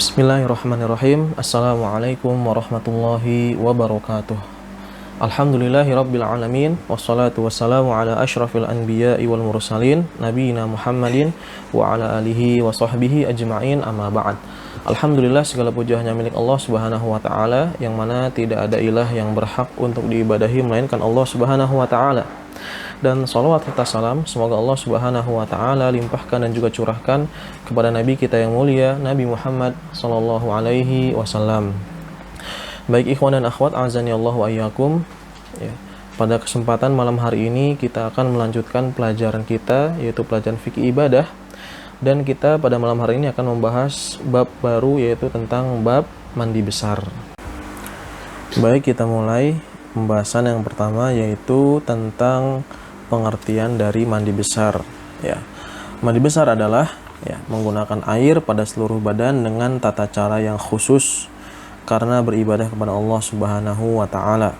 Bismillahirrahmanirrahim. Assalamualaikum warahmatullahi wabarakatuh. Alhamdulillahi rabbil alamin. Wassalatu wassalamu ala ashrafil anbiya'i wal mursalin nabiyina Muhammadin wa ala alihi wa sahbihi ajma'in, amma ba'd. Alhamdulillah, segala puji hanya milik Allah subhanahu wa ta'ala, yang mana tidak ada ilah yang berhak untuk diibadahi melainkan Allah subhanahu wa ta'ala. Dan salawat serta salam semoga Allah subhanahu wa ta'ala limpahkan dan juga curahkan kepada Nabi kita yang mulia, Nabi Muhammad sallallahu alaihi wasallam. Baik ikhwan dan akhwat, azani Allah wa iyyakum. Pada kesempatan malam hari ini kita akan melanjutkan pelajaran kita, yaitu pelajaran fikih ibadah. Dan kita pada malam hari ini akan membahas bab baru, yaitu tentang bab mandi besar. Baik, kita mulai pembahasan yang pertama, yaitu tentang pengertian dari mandi besar. Mandi besar adalah menggunakan air pada seluruh badan dengan tata cara yang khusus karena beribadah kepada Allah Subhanahu wa taala.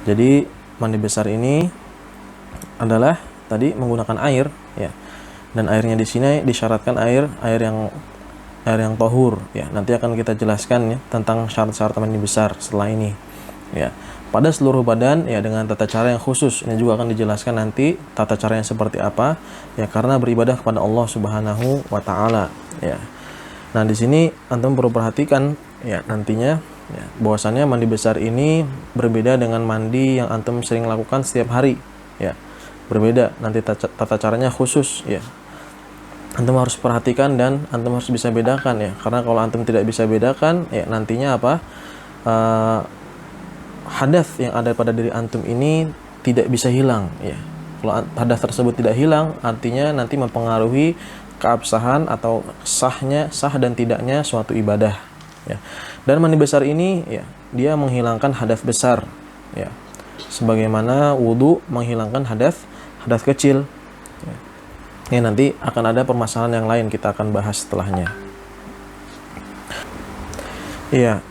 Jadi mandi besar ini adalah tadi menggunakan air, Dan airnya di sini disyaratkan air yang tahur, Nanti akan kita jelaskan tentang syarat-syarat mandi besar setelah ini. Pada seluruh badan dengan tata cara yang khusus. Ini juga akan dijelaskan nanti tata caranya seperti apa, karena beribadah kepada Allah Subhanahu wa taala, Nah, di sini antum perlu perhatikan nantinya bahwasannya mandi besar ini berbeda dengan mandi yang antum sering lakukan setiap hari, Berbeda, nanti tata caranya khusus, Antum harus perhatikan dan antum harus bisa bedakan, Karena kalau antum tidak bisa bedakan, nantinya apa? Hadas yang ada pada diri antum ini tidak bisa hilang, Kalau hadas tersebut tidak hilang, artinya nanti mempengaruhi keabsahan atau sah dan tidaknya suatu ibadah, Dan mandi besar ini dia menghilangkan hadas besar, Sebagaimana wudu menghilangkan hadas kecil, Nanti akan ada permasalahan yang lain, kita akan bahas setelahnya.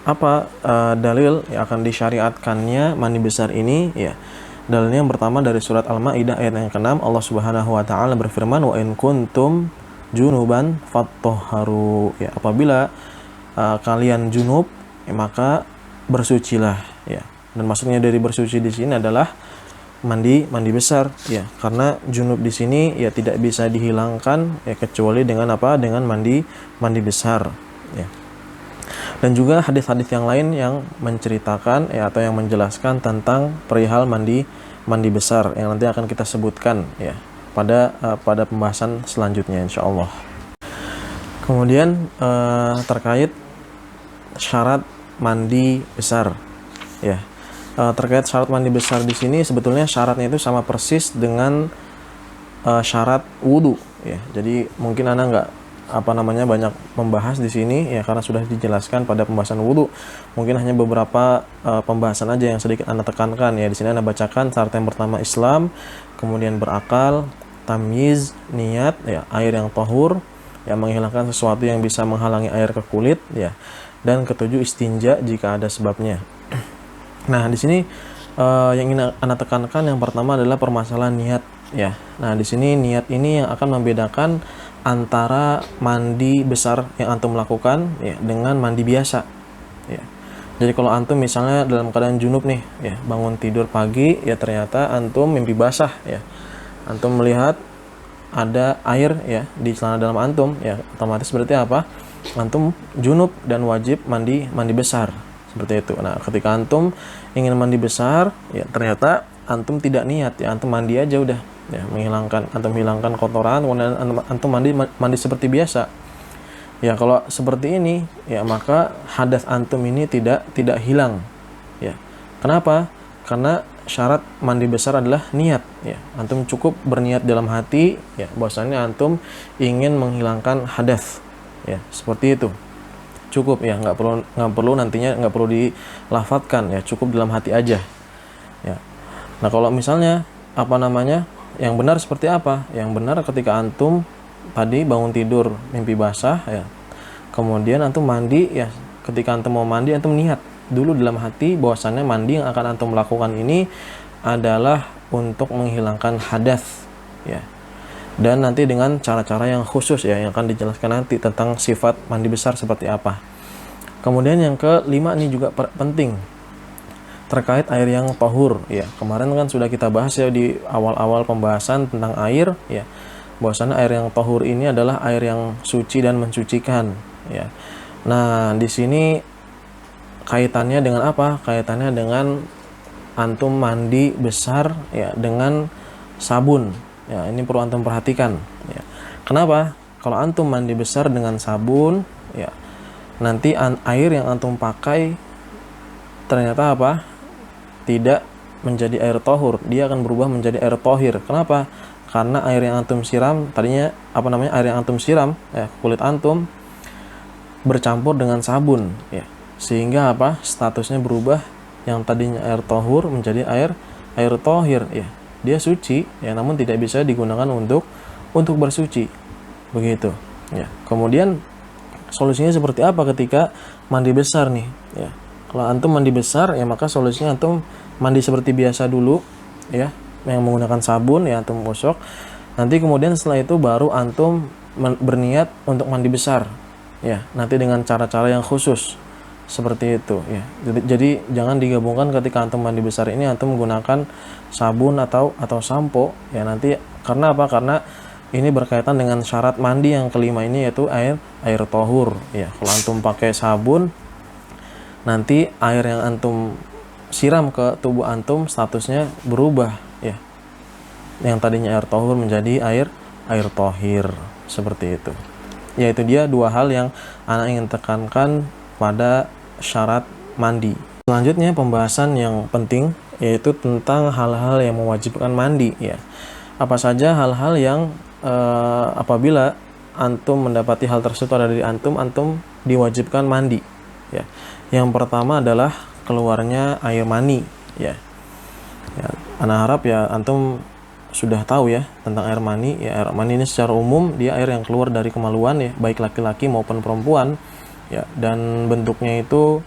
Apa dalil yang akan disyariatkannya mandi besar ini? Dalilnya yang pertama dari surat Al-Maidah ayat yang ke-6, Allah Subhanahu wa taala berfirman, wa in kuntum junuban fattahharu. Apabila kalian junub, maka bersucilah, Dan maksudnya dari bersuci di sini adalah mandi besar, Karena junub di sini tidak bisa dihilangkan kecuali dengan apa? Dengan mandi besar, Dan juga hadis-hadis yang lain yang menceritakan atau yang menjelaskan tentang perihal mandi besar yang nanti akan kita sebutkan pada pembahasan selanjutnya insyaallah. Kemudian terkait syarat mandi besar, terkait syarat mandi besar di sini sebetulnya syaratnya itu sama persis dengan syarat wudu, Jadi mungkin Anda nggak banyak membahas di sini karena sudah dijelaskan pada pembahasan wudu. Mungkin hanya beberapa pembahasan aja yang sedikit Anda tekankan, Di sini Anda bacakan syarat yang pertama Islam, kemudian berakal, tamyiz, niat, air yang tahur, menghilangkan sesuatu yang bisa menghalangi air ke kulit, Dan ketujuh istinja jika ada sebabnya. Nah, di sini yang ingin Anda tekankan yang pertama adalah permasalahan niat, Nah, di sini niat ini yang akan membedakan antara mandi besar yang antum lakukan dengan mandi biasa, Jadi kalau antum misalnya dalam keadaan junub nih, bangun tidur pagi, ternyata antum mimpi basah, Antum melihat ada air di celana dalam antum, otomatis berarti apa? Antum junub dan wajib mandi besar, seperti itu. Nah, ketika antum ingin mandi besar, ternyata antum tidak niat, antum mandi aja udah, antum hilangkan kotoran, kemudian antum mandi seperti biasa. Kalau seperti ini, maka hadas antum ini tidak hilang, Kenapa? Karena syarat mandi besar adalah niat, Antum cukup berniat dalam hati, bahwasanya antum ingin menghilangkan hadas, seperti itu. Cukup, nggak perlu nantinya nggak perlu dilafadzkan, cukup dalam hati aja, Nah, kalau misalnya yang benar seperti apa? Yang benar ketika antum tadi bangun tidur mimpi basah, kemudian antum mandi, ketika antum mau mandi antum niat dulu dalam hati bahwasannya mandi yang akan antum lakukan ini adalah untuk menghilangkan hadas, Dan nanti dengan cara-cara yang khusus ya, yang akan dijelaskan nanti tentang sifat mandi besar seperti apa. Kemudian yang kelima ini juga penting, terkait air yang tahur ya. Kemarin kan sudah kita bahas ya di awal-awal pembahasan tentang air ya, bahwasanya air yang tahur ini adalah air yang suci dan mensucikan ya. Nah, di sini kaitannya dengan apa? Kaitannya dengan antum mandi besar ya dengan sabun. Ya, ini perlu antum perhatikan ya. Kenapa? Kalau antum mandi besar dengan sabun ya, nanti air yang antum pakai ternyata apa? Tidak menjadi air tahur, dia akan berubah menjadi air tohir. Kenapa? Karena air yang antum siram tadinya air yang antum siram ya, kulit antum bercampur dengan sabun ya, sehingga apa? Statusnya berubah, yang tadinya air tahur menjadi air tohir ya. Dia suci ya, namun tidak bisa digunakan untuk bersuci, begitu ya. Kemudian solusinya seperti apa ketika mandi besar nih ya? Kalau antum mandi besar ya, maka solusinya antum mandi seperti biasa dulu ya, yang menggunakan sabun ya, antum gosok. Nanti kemudian setelah itu baru antum berniat untuk mandi besar ya, nanti dengan cara-cara yang khusus seperti itu ya. Jadi jangan digabungkan ketika antum mandi besar ini antum menggunakan sabun atau sampo ya, nanti karena apa? Karena ini berkaitan dengan syarat mandi yang kelima ini, yaitu air tohur ya. Kalau antum pakai sabun, nanti air yang antum siram ke tubuh antum statusnya berubah ya, yang tadinya air tohur menjadi air tohir, seperti itu. Yaitu dia dua hal yang anak ingin tekankan pada syarat mandi. Selanjutnya pembahasan yang penting, yaitu tentang hal-hal yang mewajibkan mandi ya. Apa saja hal-hal yang apabila antum mendapati hal tersebut ada di antum diwajibkan mandi ya. Yang pertama adalah keluarnya air mani ya. Ana harap ya antum sudah tahu ya tentang air mani ya. Air mani ini secara umum dia air yang keluar dari kemaluan ya, baik laki-laki maupun perempuan ya, dan bentuknya itu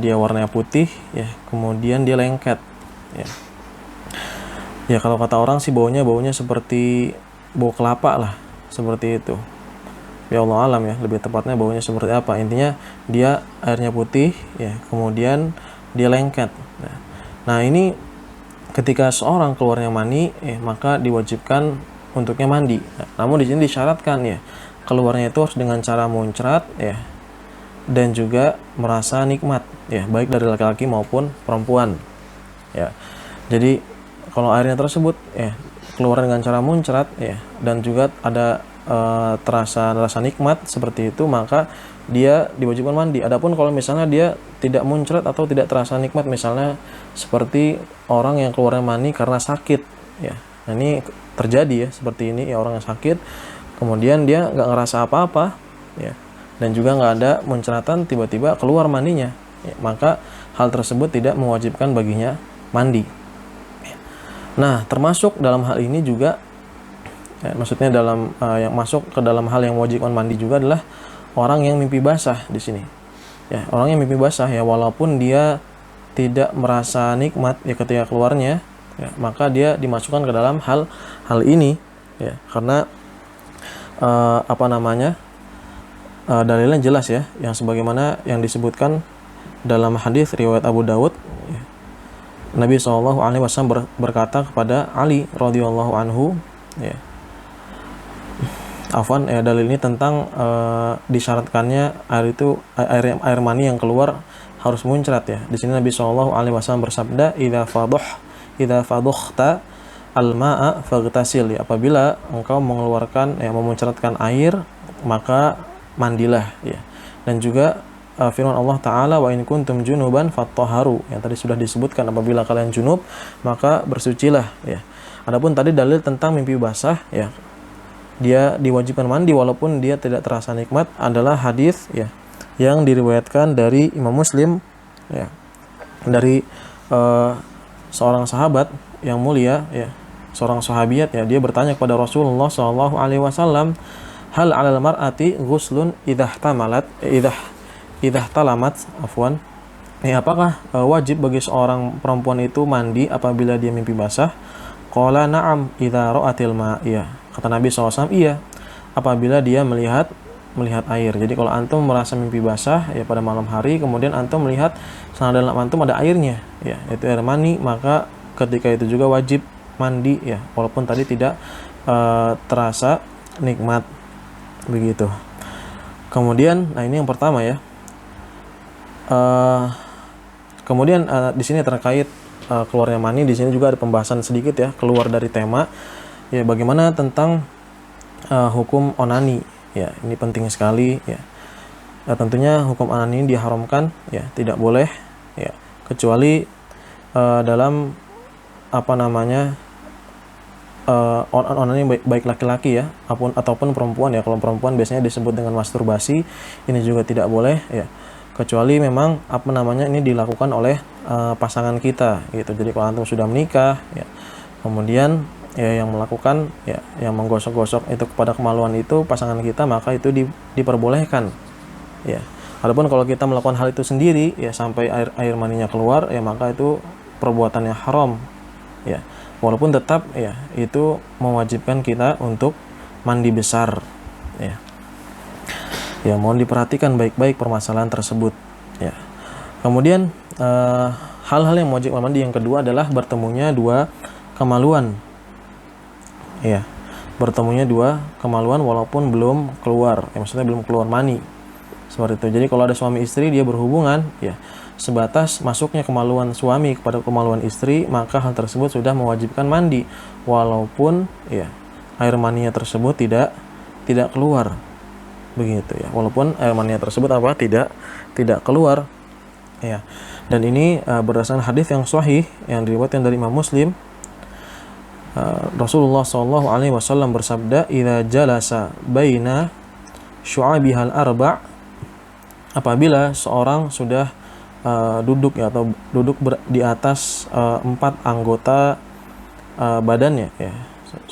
dia warnanya putih ya, kemudian dia lengket ya. Ya kalau kata orang sih baunya seperti bau kelapa lah, seperti itu. Ya Allah alam ya, lebih tepatnya baunya seperti apa. Intinya dia airnya putih ya, kemudian dia lengket. Nah ini ketika seorang keluarnya mani ya, maka diwajibkan untuknya mandi. Namun di sini disyaratkan ya, keluarnya itu harus dengan cara muncrat ya, dan juga merasa nikmat ya, baik dari laki-laki maupun perempuan ya. Jadi kalau airnya tersebut ya keluar dengan cara muncrat ya, dan juga ada terasa rasa nikmat seperti itu, maka dia diwajibkan mandi. Adapun kalau misalnya dia tidak muncrat atau tidak terasa nikmat, misalnya seperti orang yang keluarnya mani karena sakit ya, nah ini terjadi ya seperti ini ya, orang yang sakit kemudian dia nggak ngerasa apa-apa ya, dan juga nggak ada muncratan, tiba-tiba keluar mandinya ya, maka hal tersebut tidak mewajibkan baginya mandi. Nah termasuk dalam hal ini juga ya, maksudnya dalam yang masuk ke dalam hal yang mewajibkan mandi juga adalah orang yang mimpi basah di sini ya. Orang yang mimpi basah ya, walaupun dia tidak merasa nikmat ya ketika keluarnya ya, maka dia dimasukkan ke dalam hal ini ya, karena dalilnya jelas ya, yang sebagaimana yang disebutkan dalam hadis riwayat Abu Dawud ya. Nabi SAW berkata kepada Ali radhiyallahu anhu ya, dalil ini tentang disyaratkannya air mani yang keluar harus muncrat ya. Di sini Nabi SAW bersabda, idza fadukhta al-ma'a faghtasil ya, apabila engkau mengeluarkan memuncratkan air maka mandilah ya. Dan juga firman Allah Ta'ala, wa in kuntum junuban fattahharu, yang tadi sudah disebutkan apabila kalian junub maka bersucilah ya. Adapun tadi dalil tentang mimpi basah ya, dia diwajibkan mandi walaupun dia tidak terasa nikmat, adalah hadis ya yang diriwayatkan dari Imam Muslim ya, dari seorang sahabat yang mulia ya, seorang sahabiat ya, dia bertanya kepada Rasulullah SAW, hal 'alal mar'ati ghuslun idza talamat apakah wajib bagi seorang perempuan itu mandi apabila dia mimpi basah? Qala na'am idza ra'atil ma', ya. Kata Nabi SAW, iya, apabila dia melihat air. Jadi kalau antum merasa mimpi basah ya pada malam hari, kemudian antum melihat sana dalam antum ada airnya, ya, itu air mani, maka ketika itu juga wajib mandi, ya, walaupun tadi tidak terasa nikmat, begitu. Kemudian, nah ini yang pertama ya. Kemudian di sini terkait keluarnya mani, di sini juga ada pembahasan sedikit ya, keluar dari tema. Ya, bagaimana tentang hukum onani? Ya, ini penting sekali ya. Tentunya hukum onani ini diharamkan, ya, tidak boleh, ya, kecuali dalam apa namanya onani baik laki-laki ya, ataupun perempuan ya. Kalau perempuan biasanya disebut dengan masturbasi, ini juga tidak boleh ya, kecuali memang apa namanya ini dilakukan oleh pasangan kita gitu. Jadi kalau antum sudah menikah ya, kemudian ya yang melakukan ya, yang menggosok-gosok itu kepada kemaluan itu pasangan kita, maka itu diperbolehkan ya. Adapun kalau kita melakukan hal itu sendiri ya sampai air maninya keluar ya, maka itu perbuatannya haram ya. Walaupun tetap ya itu mewajibkan kita untuk mandi besar ya. Ya, mohon diperhatikan baik-baik permasalahan tersebut ya. Kemudian hal-hal yang mewajibkan mandi yang kedua adalah bertemunya dua kemaluan. Ya, bertemunya dua kemaluan walaupun belum keluar, ya, maksudnya belum keluar mani. Seperti itu. Jadi kalau ada suami istri dia berhubungan, ya, sebatas masuknya kemaluan suami kepada kemaluan istri, maka hal tersebut sudah mewajibkan mandi walaupun ya air maninya tersebut tidak keluar. Begitu ya. Walaupun air maninya tersebut tidak keluar. Ya. Dan ini berdasarkan hadis yang sahih yang diriwayatkan dari Imam Muslim. Rasulullah SAW bersabda, "Idza jalasa baina syu'abihal arba'," apabila seorang sudah duduk ya, atau duduk di atas 4 anggota badannya ya.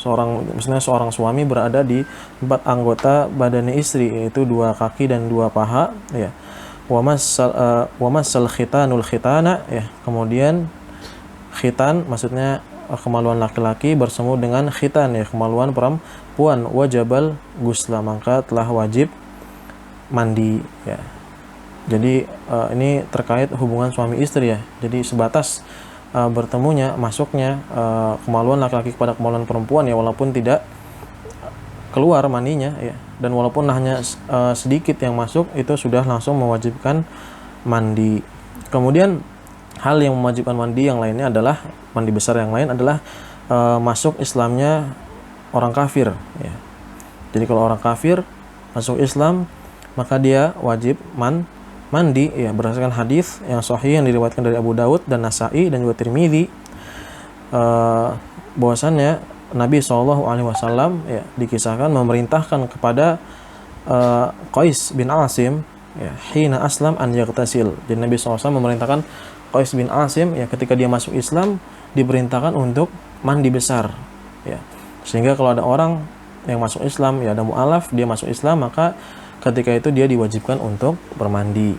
Maksudnya seorang suami berada di 4 anggota badannya istri, yaitu 2 kaki dan 2 paha ya. Wa massal khitanul khitana ya. Kemudian khitan maksudnya kemaluan laki-laki bersemu dengan khitan ya, kemaluan perempuan, wajabal gusla, maka telah wajib mandi ya. Jadi ini terkait hubungan suami istri ya. Jadi sebatas bertemunya, masuknya kemaluan laki-laki kepada kemaluan perempuan ya, walaupun tidak keluar maninya ya, dan walaupun hanya sedikit yang masuk, itu sudah langsung mewajibkan mandi. Kemudian hal yang mewajibkan mandi yang lainnya adalah, mandi besar yang lain adalah masuk Islamnya orang kafir ya. Jadi kalau orang kafir masuk Islam, maka dia wajib mandi ya, berdasarkan hadis yang sahih yang diriwayatkan dari Abu Daud dan Nasa'i dan juga Tirmidzi, bahwasannya Nabi SAW ya dikisahkan memerintahkan kepada Qais bin Asim ya, hina aslam an yaghtasil. Jadi Nabi SAW memerintahkan Qais bin Asim ya, ketika dia masuk Islam diperintahkan untuk mandi besar ya. Sehingga kalau ada orang yang masuk Islam ya, ada mu'alaf, dia masuk Islam, maka ketika itu dia diwajibkan untuk bermandi.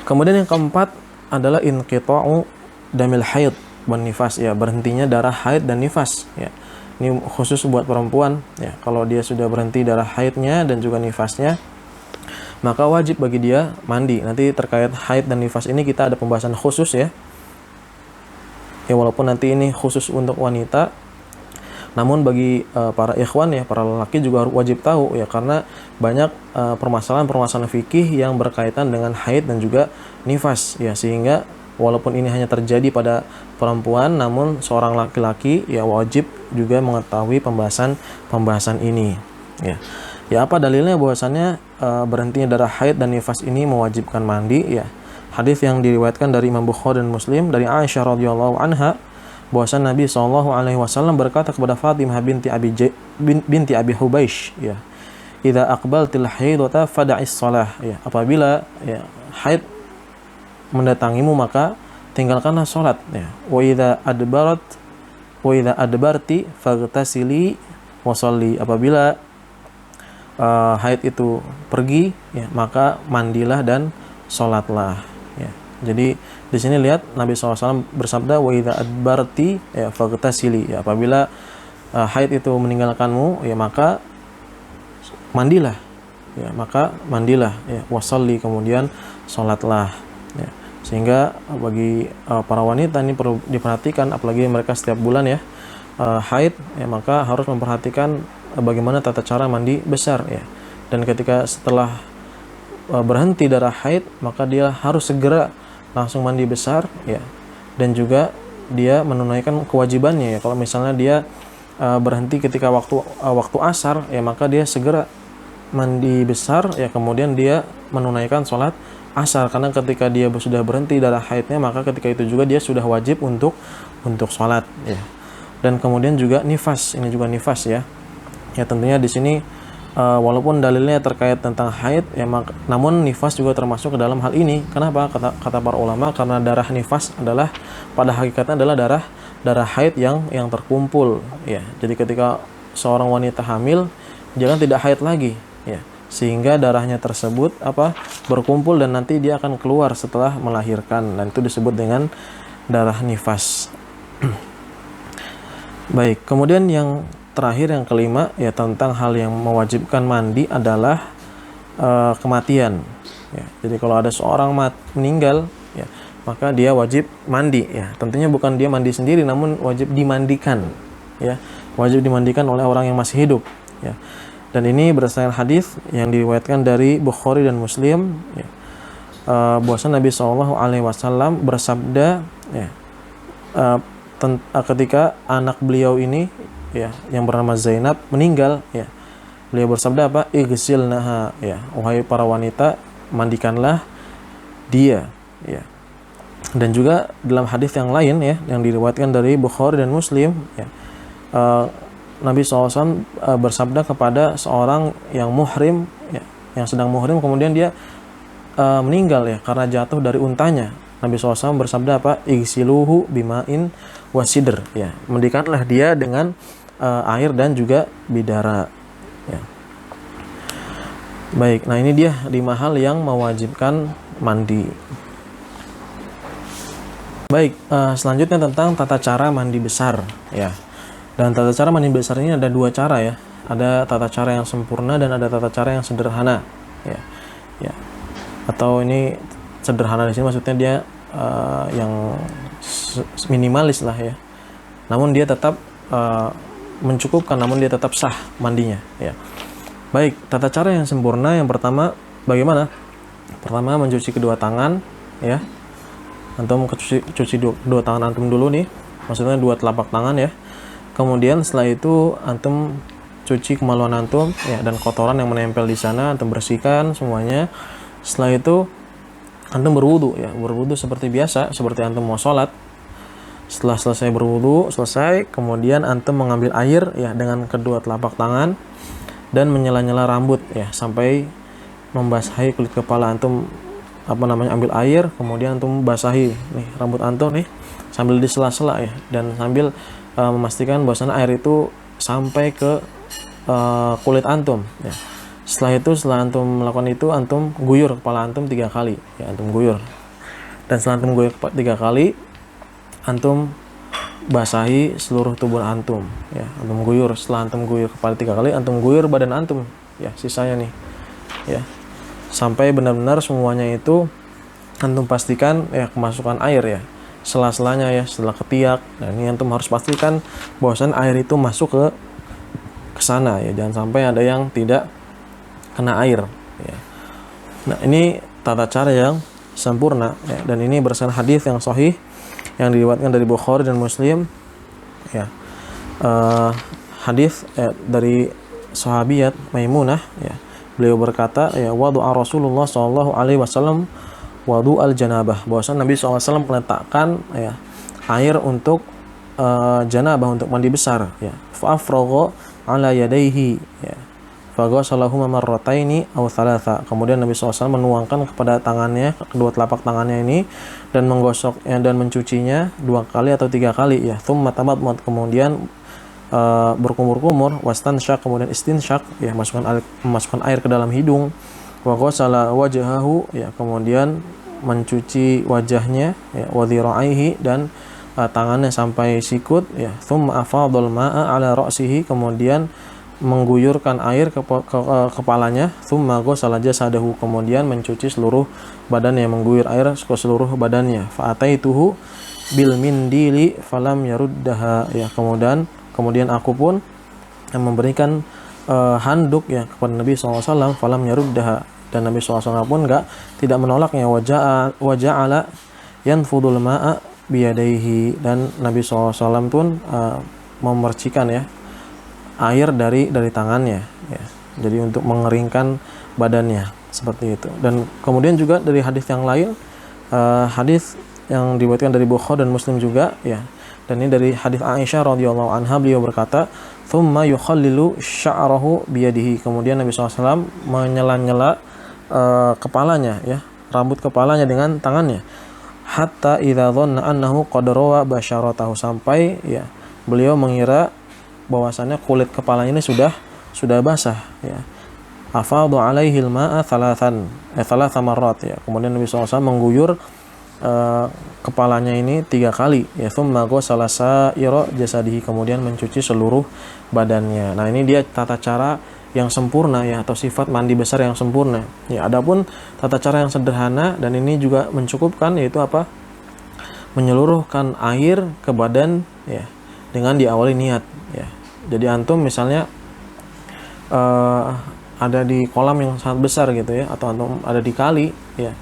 Kemudian yang keempat adalah inqita'u damil haid wan nifas ya, berhentinya darah haid dan nifas ya. Ini khusus buat perempuan ya. Kalau dia sudah berhenti darah haidnya dan juga nifasnya, maka wajib bagi dia mandi. Nanti terkait haid dan nifas ini kita ada pembahasan khusus ya. Ya, walaupun nanti ini khusus untuk wanita, namun bagi para ikhwan ya, para lelaki juga wajib tahu ya, karena banyak permasalahan-permasalahan fikih yang berkaitan dengan haid dan juga nifas ya, sehingga walaupun ini hanya terjadi pada perempuan, namun seorang laki-laki ya wajib juga mengetahui pembahasan ini ya. Ya, apa dalilnya bahwasannya berhentinya darah haid dan nifas ini mewajibkan mandi ya? Hadis yang diriwayatkan dari Imam Bukhari dan Muslim dari Aisyah radhiyallahu anha, bahwasan Nabi SAW berkata kepada Fatimah binti Abi Hubaish ya, "Idza aqbaltil haidata fada'is shalah," ya, apabila ya haid mendatangimu maka tinggalkanlah salat ya. "Wa idza adbarti faghtasili wa shalli," apabila haid itu pergi ya, maka mandilah dan salatlah ya. Jadi di sini lihat Nabi SAW bersabda, "Wa idza adbarti ya faghtasili," ya, apabila haid itu meninggalkanmu, ya maka mandilah, ya, wasalli, kemudian sholatlah, ya. Sehingga bagi para wanita ini perlu diperhatikan, apalagi mereka setiap bulan ya haid, ya maka harus memperhatikan bagaimana tata cara mandi besar, ya. Dan ketika setelah berhenti darah haid, maka dia harus segera langsung mandi besar, ya. Dan juga dia menunaikan kewajibannya, ya. Kalau misalnya dia berhenti ketika waktu asar, ya maka dia segera mandi besar, ya, kemudian dia menunaikan sholat asar, karena ketika dia sudah berhenti darah haidnya, maka ketika itu juga dia sudah wajib untuk sholat, ya. Dan kemudian juga nifas, ini juga nifas, ya. Ya tentunya di sini walaupun dalilnya terkait tentang haid, ya namun nifas juga termasuk ke dalam hal ini. Kenapa? Kata para ulama, karena darah nifas adalah pada hakikatnya adalah darah haid yang terkumpul, ya. Jadi ketika seorang wanita hamil, jangan tidak haid lagi, ya, sehingga darahnya tersebut berkumpul dan nanti dia akan keluar setelah melahirkan, dan itu disebut dengan darah nifas. Baik, kemudian yang terakhir, yang kelima, ya, tentang hal yang mewajibkan mandi adalah kematian, ya. Jadi kalau ada seorang meninggal, ya, maka dia wajib mandi, ya. Tentunya bukan dia mandi sendiri, namun wajib dimandikan, ya. Wajib dimandikan oleh orang yang masih hidup, ya. Dan ini berdasarkan hadis yang diriwayatkan dari Bukhari dan Muslim, ya, bahwasanya Nabi SAW bersabda, ya, ketika anak beliau ini, ya, yang bernama Zainab meninggal, ya, beliau bersabda apa? Igsilnaha, ya, wahai para wanita, mandikanlah dia, ya. Dan juga dalam hadis yang lain, ya, yang diriwayatkan dari Bukhari dan Muslim, ya, Nabi SAW bersabda kepada seorang yang muhrim, ya, yang sedang muhrim, kemudian dia meninggal, ya, karena jatuh dari untanya. Nabi SAW bersabda apa? Igsiluhu bima'in wasidr, ya, mandikanlah dia dengan air dan juga bidara, ya. Baik, nah ini dia 5 hal yang mewajibkan mandi. Baik, selanjutnya tentang tata cara mandi besar, ya. Dan tata cara mandi besar ini ada 2 cara, ya. Ada tata cara yang sempurna dan ada tata cara yang sederhana, ya. Ya. Atau ini sederhana di sini maksudnya dia yang minimalis lah, ya. Namun dia tetap mencukupkan, namun dia tetap sah mandinya, ya. Baik, tata cara yang sempurna yang pertama bagaimana? Pertama, mencuci kedua tangan, ya. Antum cuci dua tangan antum dulu nih, maksudnya 2 telapak tangan, ya. Kemudian setelah itu antum cuci kemaluan antum, ya, dan kotoran yang menempel di sana antum bersihkan semuanya. Setelah itu antum berwudu, ya, berwudu seperti biasa, seperti antum mau sholat. Setelah selesai berwudu, kemudian antum mengambil air, ya, dengan kedua telapak tangan dan menyela-nyela rambut, ya, sampai membasahi kulit kepala antum. Ambil air, kemudian antum basahi nih rambut antum nih sambil disela-sela, ya, dan sambil memastikan bahwasanya air itu sampai ke kulit antum, ya. Setelah antum melakukan itu, antum guyur kepala antum 3 kali, ya, antum guyur. Dan setelah antum guyur 3 kali, antum basahi seluruh tubuh antum, ya, antum guyur. Setelah antum guyur kepala 3 kali, antum guyur badan antum, ya, sisanya nih, ya, sampai benar-benar semuanya itu antum pastikan, ya, kemasukan air, ya, sela-selanya, ya, setelah ketiak. Nah, ini antum harus pastikan bahwasan air itu masuk ke sana, ya, jangan sampai ada yang tidak kena air, ya. Nah, ini tata cara yang sempurna, ya, dan ini berdasarkan hadis yang sahih yang diriwayatkan dari Bukhari dan Muslim, ya. Hadis dari sahabiyat Maimunah, ya. Beliau berkata, ya, wadu'a Rasulullah SAW wadu al-janabah, bahwasanya Nabi SAW meletakkan, ya, air untuk janabah, untuk mandi besar, ya. Fa'afragha ala yadayhi, ya, faghasalahuma marrataini aw thalatha. Kemudian Nabi SAW menuangkan kepada tangannya, kedua telapak tangannya ini, dan menggosoknya dan mencucinya 2 kali atau 3 kali, ya. Tsumma tamadmad, kemudian berkumur-kumur, wastansyak, kemudian istinsyak, ya, memasukkan air ke dalam hidung, wa ghasala wajhahu, ya, kemudian mencuci wajahnya, ya, wa dhira'aihi, dan tangannya sampai sikut, ya. Tsumma afadhal ma'a ala ra'sihi, kemudian mengguyurkan air ke kepalanya. Tsumma ghasala jasadahu, kemudian mencuci seluruh badannya, mengguyur air ke seluruh badannya. Fa ataituhu bil mindili falam yaruddaha, ya. Kemudian aku pun yang memberikan handuk, ya, kepada Nabi SAW, falam yaruddaha, dan Nabi SAW pun tidak menolaknya. Waja'ala yanfudul ma'a biyadaihi, dan Nabi SAW pun memercikan, ya, air dari tangannya, ya. Jadi untuk mengeringkan badannya seperti itu. Dan kemudian juga dari hadis yang lain, hadis yang diriwayatkan dari Bukhari dan Muslim juga, ya. Dan ini dari hadis Aisyah radhiyallahu anha, beliau berkata, "Tsumma yukhallilu sya'rahu biyadihi." Kemudian Nabi SAW menyela-nyela kepalanya, ya, rambut kepalanya dengan tangannya. Hatta idza dhanna annahu qad rawa basyaratahu, sampai, ya, beliau mengira bahwasannya kulit kepalanya ini sudah basah, ya. Afadhu alaihi al-ma'a thalatha marrat, ya. Kemudian Nabi SAW mengguyur kepalanya ini 3 kali, ya. Tsumma ghasala sa'ira jasadihi, kemudian mencuci seluruh badannya. Nah, ini dia tata cara yang sempurna, ya, atau sifat mandi besar yang sempurna. Ya, adapun tata cara yang sederhana dan ini juga mencukupkan, yaitu apa? Menyeluruhkan air ke badan, ya, dengan diawali niat, ya. Jadi antum misalnya ada di kolam yang sangat besar gitu, ya, atau antum ada di kali, ya,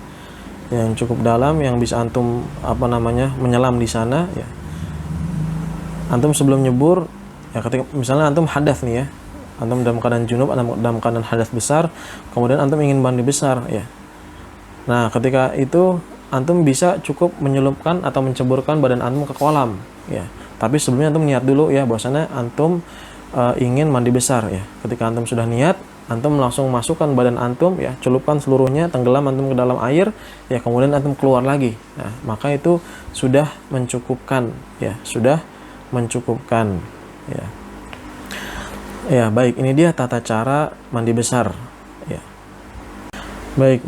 yang cukup dalam, yang bisa antum menyelam di sana, ya. Antum sebelum nyebur, ya, ketika misalnya antum hadas nih, ya, antum dalam keadaan junub, dalam keadaan hadas besar, kemudian antum ingin mandi besar, ya. Nah, ketika itu antum bisa cukup menyelupkan atau menceburkan badan antum ke kolam, ya. Tapi sebelumnya antum niat dulu, ya, bahwasanya antum ingin mandi besar, ya. Ketika antum sudah niat, antum langsung masukkan badan antum, ya, celupkan seluruhnya, tenggelam antum ke dalam air, ya, kemudian antum keluar lagi. Nah, maka itu sudah mencukupkan, ya, ya. Ya, baik, ini dia tata cara mandi besar, ya. Baik,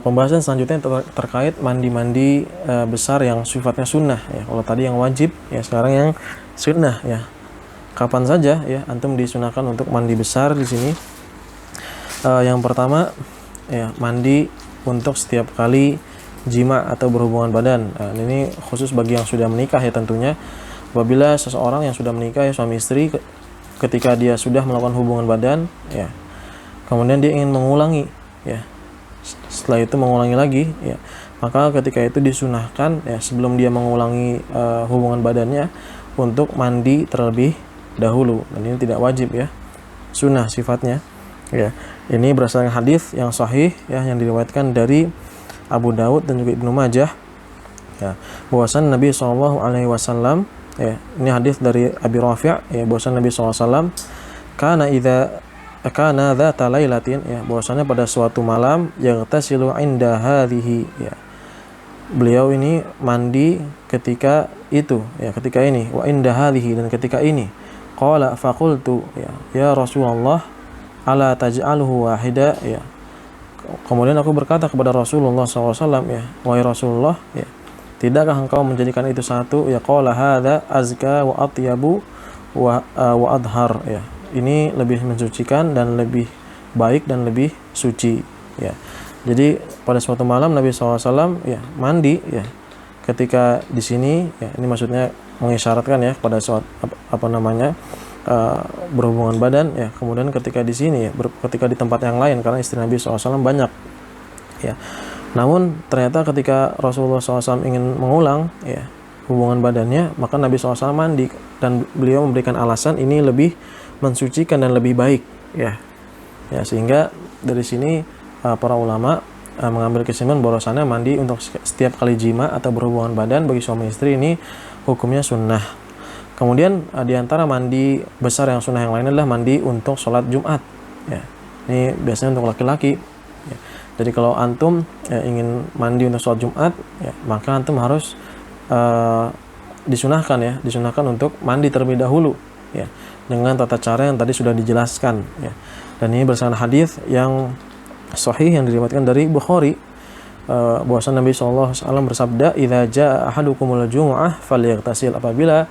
pembahasan selanjutnya terkait mandi besar yang sifatnya sunnah, ya. Kalau tadi yang wajib, ya, sekarang yang sunnah, ya. Kapan saja, ya, antum disunahkan untuk mandi besar di sini. Yang pertama, ya, mandi untuk setiap kali jima atau berhubungan badan. Nah, ini khusus bagi yang sudah menikah, ya, tentunya. Apabila seseorang yang sudah menikah, ya, suami istri, ketika dia sudah melakukan hubungan badan, ya, kemudian dia ingin mengulangi, ya, setelah itu mengulangi lagi, ya, maka ketika itu disunahkan, ya, sebelum dia mengulangi hubungan badannya, untuk mandi terlebih dahulu. Dan ini tidak wajib, ya, sunnah sifatnya, ya. Ini berdasarkan hadis yang sahih, ya, yang diriwayatkan dari Abu Daud dan juga Ibnu Majah, ya, bahwasan Nabi SAW, ya, ini hadis dari Abi Rafi', ya, bahwasan Nabi SAW kana dzata lailatin, ya, bahwasannya pada suatu malam, yaghtasilu inda hadhihi, ya, beliau ini mandi ketika itu, ya, ketika ini, wa inda hadhihi, dan ketika ini. Qala faqultu, ya Rasulullah, ala taj'alhu wahida, ya. Kemudian aku berkata kepada Rasulullah SAW, ya, wahai Rasulullah, ya, tidakkah engkau menjadikan itu satu? Ya, qala hadza azka wa atyabu wa adhar, ya. Ini lebih mensucikan dan lebih baik dan lebih suci, ya. Jadi pada suatu malam Nabi SAW, ya, mandi, ya, ketika di sini, ya, ini maksudnya mengisyaratkan, ya, pada suatu berhubungan badan, ya. Kemudian ketika di sini, ya, ketika di tempat yang lain, karena istri Nabi SAW banyak, ya. Namun ternyata ketika Rasulullah SAW ingin mengulang, ya, hubungan badannya, maka Nabi SAW mandi, dan beliau memberikan alasan ini lebih mensucikan dan lebih baik, ya. Ya, sehingga dari sini para ulama mengambil kesimpulan bahwasannya mandi untuk setiap kali jima atau berhubungan badan bagi suami istri ini hukumnya sunnah. Kemudian di antara mandi besar yang sunnah yang lain adalah mandi untuk sholat Jumat, ya. Ini biasanya untuk laki-laki, ya. Jadi kalau antum, ya, ingin mandi untuk sholat Jumat, ya, maka antum harus disunahkan untuk mandi terlebih dahulu, ya, dengan tata cara yang tadi sudah dijelaskan, ya. Dan ini berdasarkan hadis yang sahih yang diriwayatkan dari Bukhari, bahwasanya Nabi SAW bersabda, "Idza jaa ahadukumul jumu'ah falyaghtasil." Apabila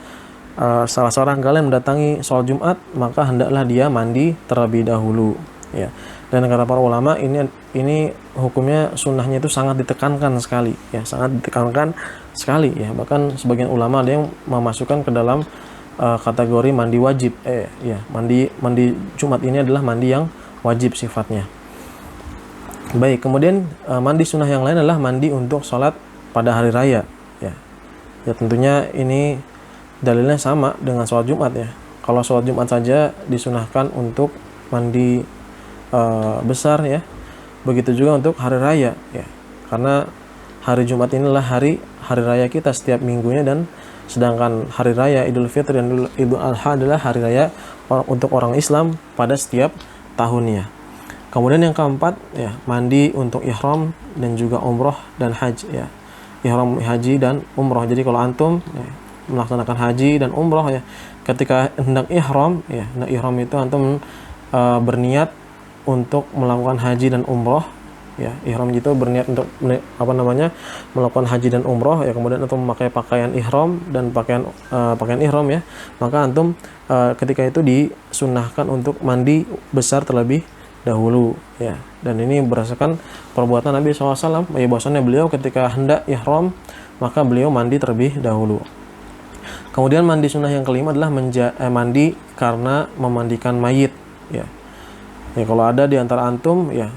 salah seorang kalian mendatangi sholat Jumat, maka hendaklah dia mandi terlebih dahulu, ya. Dan kata para ulama, ini hukumnya sunnahnya itu sangat ditekankan sekali, ya, sangat ditekankan sekali, ya. Bahkan sebagian ulama ada yang memasukkan ke dalam kategori mandi wajib, ya, mandi Jumat ini adalah mandi yang wajib sifatnya. Baik, kemudian mandi sunnah yang lain adalah mandi untuk sholat pada hari raya, ya. Ya tentunya ini dalilnya sama dengan sholat Jumat, ya. Kalau sholat Jumat saja disunahkan untuk mandi besar, ya. Begitu juga untuk hari raya, ya. Karena hari Jumat inilah hari raya kita setiap minggunya, dan sedangkan hari raya Idul Fitri dan Idul Adha adalah hari raya untuk orang Islam pada setiap tahunnya. Kemudian yang keempat, ya, mandi untuk ihram dan juga umroh dan haji, ya. Ihram haji dan umroh. Jadi kalau antum, ya, melaksanakan haji dan umroh, ya, ketika hendak ihram, ya, hendak ihram itu antum berniat untuk melakukan haji dan umroh, ya. Ihram itu berniat untuk melakukan haji dan umroh, ya. Kemudian antum memakai pakaian ihram dan pakaian ihram, ya. Maka antum ketika itu disunnahkan untuk mandi besar terlebih dahulu, ya. Dan ini berdasarkan perbuatan Nabi SAW, ya, bahwasanya beliau ketika hendak ihram maka beliau mandi terlebih dahulu. Kemudian mandi sunnah yang kelima adalah mandi karena memandikan mayit, ya. Ya, kalau ada di antara antum, ya,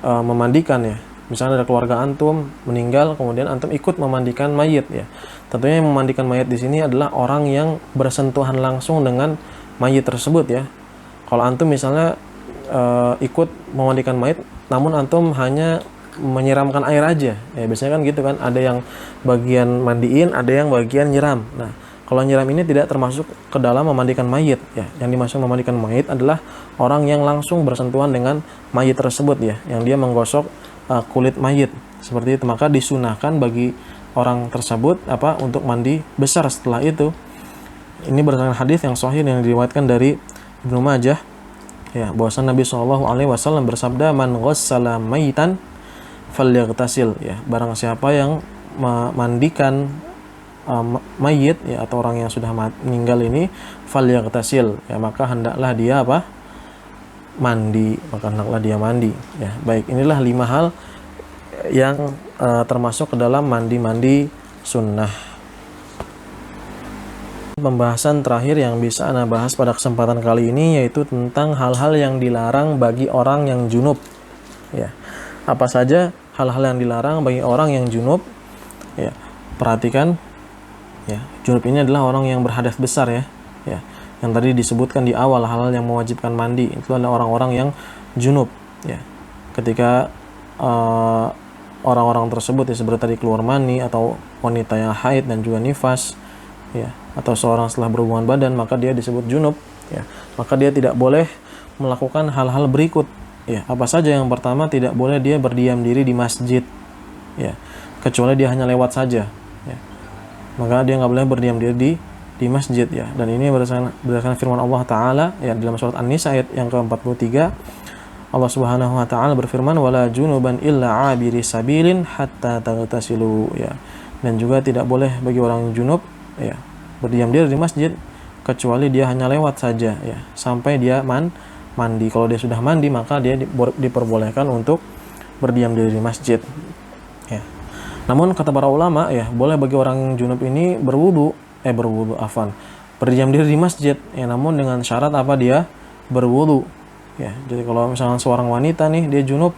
memandikan, ya, misalnya ada keluarga antum meninggal, kemudian antum ikut memandikan mayit, ya. Tentunya yang memandikan mayit di sini adalah orang yang bersentuhan langsung dengan mayit tersebut, ya. Kalau antum misalnya ikut memandikan mayit, namun antum hanya menyiramkan air aja, ya, biasanya kan gitu kan, ada yang bagian mandiin, ada yang bagian nyiram. Nah, kalau nyiram ini tidak termasuk ke dalam memandikan mayit, ya. Yang dimaksud memandikan mayit adalah orang yang langsung bersentuhan dengan mayit tersebut, ya, yang dia menggosok kulit mayit seperti itu. Maka disunahkan bagi orang tersebut untuk mandi besar setelah itu. Ini berdasarkan hadis yang sahih yang diriwayatkan dari Ibnu Majah, ya, bahwasanya Nabi SAW bersabda, "Man ghassala mayitan falyaghtasil." Ya, barang siapa yang memandikan mayit, ya, atau orang yang sudah meninggal ini, falyaghtasil, ya, maka hendaklah dia mandi, ya. Baik, inilah 5 hal yang termasuk ke dalam mandi sunnah. Pembahasan terakhir yang bisa Anda bahas pada kesempatan kali ini yaitu tentang hal-hal yang dilarang bagi orang yang junub, ya. Apa saja hal-hal yang dilarang bagi orang yang junub, ya. Perhatikan, ya, junub ini adalah orang yang berhadas besar, ya. Yang tadi disebutkan di awal, hal-hal yang mewajibkan mandi itu adalah orang-orang yang junub, ya. Ketika orang-orang tersebut, ya, seperti tadi keluar mani, atau wanita yang haid dan juga nifas, ya, atau seorang setelah berhubungan badan, maka dia disebut junub, ya. Maka dia tidak boleh melakukan hal-hal berikut, ya. Apa saja? Yang pertama, tidak boleh dia berdiam diri di masjid, ya, kecuali dia hanya lewat saja, ya. Maka dia nggak boleh berdiam diri di masjid, ya. Dan ini berdasarkan firman Allah Ta'ala, ya, dalam surat An-Nisa ayat yang ke-43, Allah Subhanahu wa Ta'ala berfirman, "Wala junuban illa 'abiri sabilin hatta taghtasilu." Ya. Dan juga tidak boleh bagi orang junub, ya, berdiam diri di masjid kecuali dia hanya lewat saja, ya, sampai dia mandi. Kalau dia sudah mandi, maka dia diperbolehkan untuk berdiam diri di masjid, ya. Namun kata para ulama, ya, boleh bagi orang junub ini berdiam diri di masjid, ya, namun dengan syarat dia berwudu, ya. Jadi kalau misalnya seorang wanita nih, dia junub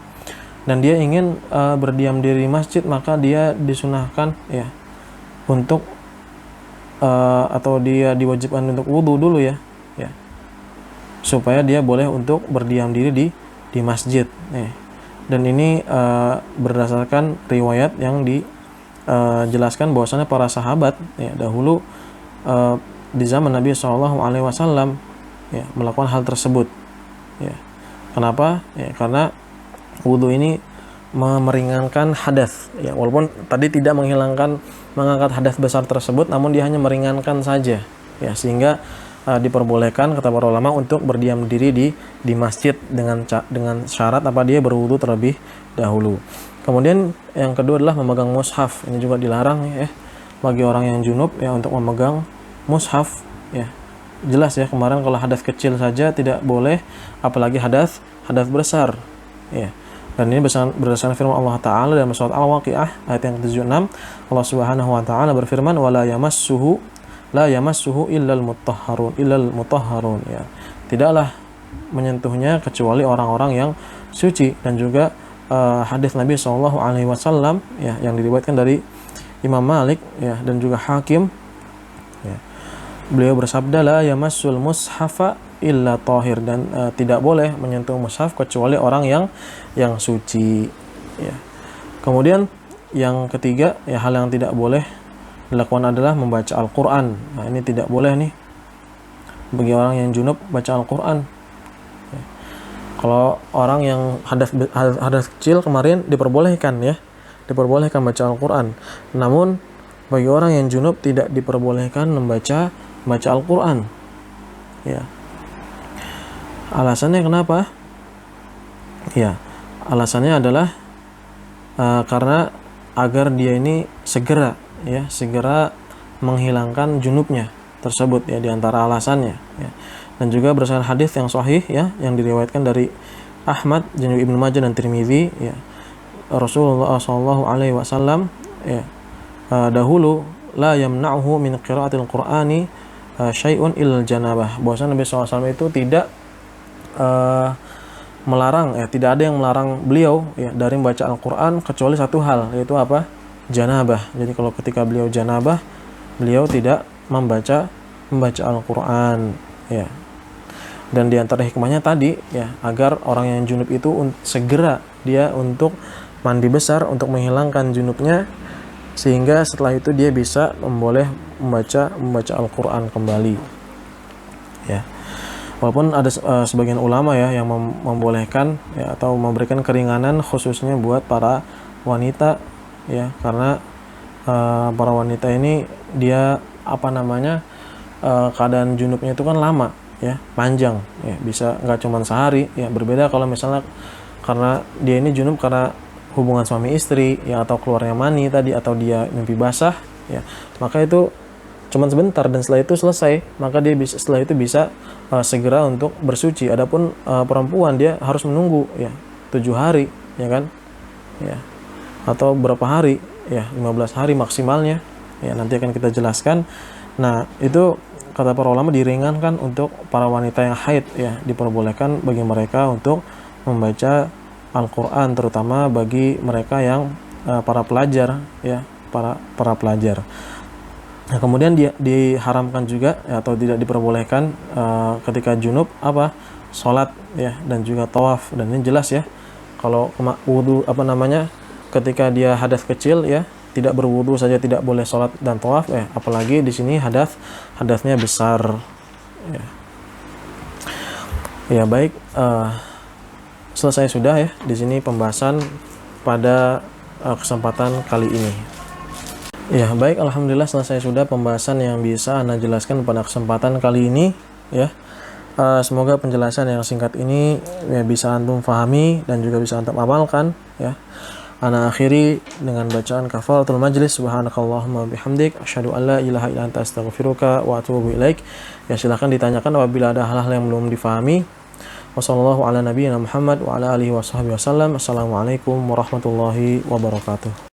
dan dia ingin berdiam diri di masjid, maka dia disunahkan, ya, untuk atau dia diwajibkan untuk wudu dulu, ya, supaya dia boleh untuk berdiam diri di masjid, ya. Dan ini berdasarkan riwayat yang dijelaskan bahwasanya para sahabat, ya, dahulu di zaman Nabi SAW, ya, melakukan hal tersebut, ya. Kenapa? Ya, karena wudu ini meringankan hadas, ya, walaupun tadi tidak mengangkat hadas besar tersebut, namun dia hanya meringankan saja, ya, sehingga diperbolehkan kata para ulama untuk berdiam diri di masjid dengan syarat dia berwudu terlebih dahulu. Kemudian yang kedua adalah memegang mushaf. Ini juga dilarang ya bagi orang yang junub ya untuk memegang mushaf ya. Jelas ya kemarin kalau hadas kecil saja tidak boleh, apalagi hadas besar ya. Dan ini berdasarkan firman Allah Ta'ala dalam surat Al-Waqi'ah ayat yang ke-76. Allah Subhanahu wa Ta'ala berfirman wala yamassuhu illal mutahharun ya. Tidaklah menyentuhnya kecuali orang-orang yang suci. Dan juga hadis Nabi SAW ya yang diriwayatkan dari Imam Malik ya dan juga Hakim ya. Beliau bersabda la yamassul mushafa illa tahir, dan tidak boleh menyentuh mushaf kecuali orang yang suci ya. Kemudian yang ketiga ya, hal yang tidak boleh dilakukan adalah membaca Al-Qur'an. Nah, ini tidak boleh nih bagi orang yang junub baca Al-Qur'an. Ya. Kalau orang yang hadas kecil kemarin diperbolehkan ya, diperbolehkan baca Al-Qur'an. Namun bagi orang yang junub tidak diperbolehkan membaca Al-Qur'an. Ya. Alasannya kenapa? Ya, alasannya adalah karena agar dia ini segera menghilangkan junubnya tersebut ya, diantara alasannya ya. Dan juga berdasarkan hadis yang sahih ya yang diriwayatkan dari Ahmad, dan Ibnu Majah dan Tirmidzi ya, Rasulullah SAW ya dahulu la yamna'uhu min qiraatil Qur'ani syai'un illal janabah. Bahwasanya Nabi SAW itu tidak melarang ya, tidak ada yang melarang beliau ya dari membaca Al-Qur'an kecuali satu hal, yaitu apa? Janabah. Jadi kalau ketika beliau janabah, beliau tidak membaca Al-Qur'an ya. Dan di antara hikmahnya tadi ya, agar orang yang junub itu segera dia untuk mandi besar untuk menghilangkan junubnya, sehingga setelah itu dia bisa membaca Al-Qur'an kembali ya. Walaupun ada sebagian ulama ya yang membolehkan ya, atau memberikan keringanan khususnya buat para wanita ya, karena para wanita ini dia keadaan junubnya itu kan lama ya, panjang ya, bisa nggak cuma sehari ya. Berbeda kalau misalnya karena dia ini junub karena hubungan suami istri ya, atau keluarnya mani tadi, atau dia mimpi basah ya, maka itu cuman sebentar dan setelah itu selesai, maka dia setelah itu bisa segera untuk bersuci. Adapun perempuan dia harus menunggu ya 7 hari ya kan ya, atau berapa hari ya, 15 hari maksimalnya ya, nanti akan kita jelaskan. Nah itu kata para ulama diringankan untuk para wanita yang haid ya, diperbolehkan bagi mereka untuk membaca Al-Qur'an, terutama bagi mereka yang para pelajar ya, para pelajar. Nah, kemudian diharamkan juga ya, atau tidak diperbolehkan ketika junub sholat ya, dan juga tawaf. Dan ini jelas ya, kalau wudu ketika dia hadas kecil ya, tidak berwudu saja tidak boleh sholat dan tawaf ya, apalagi di sini hadasnya besar ya. Ya baik, selesai sudah ya di sini pembahasan pada kesempatan kali ini. Ya baik, alhamdulillah selesai sudah pembahasan yang bisa Anda jelaskan pada kesempatan kali ini ya. Semoga penjelasan yang singkat ini ya, bisa antum pahami dan juga bisa antum amalkan ya. Ana akhiri dengan bacaan kafaratul majlis. Subhanakallahumma bihamdik asyhadu an la ilaha illa anta astaghfiruka wa atubu ilaik. Ya silakan ditanyakan apabila ada hal-hal yang belum difahami. Wassallallahu ala nabiyyina Muhammad wa ala alihi washabihi wasallam. Assalamualaikum warahmatullahi wabarakatuh.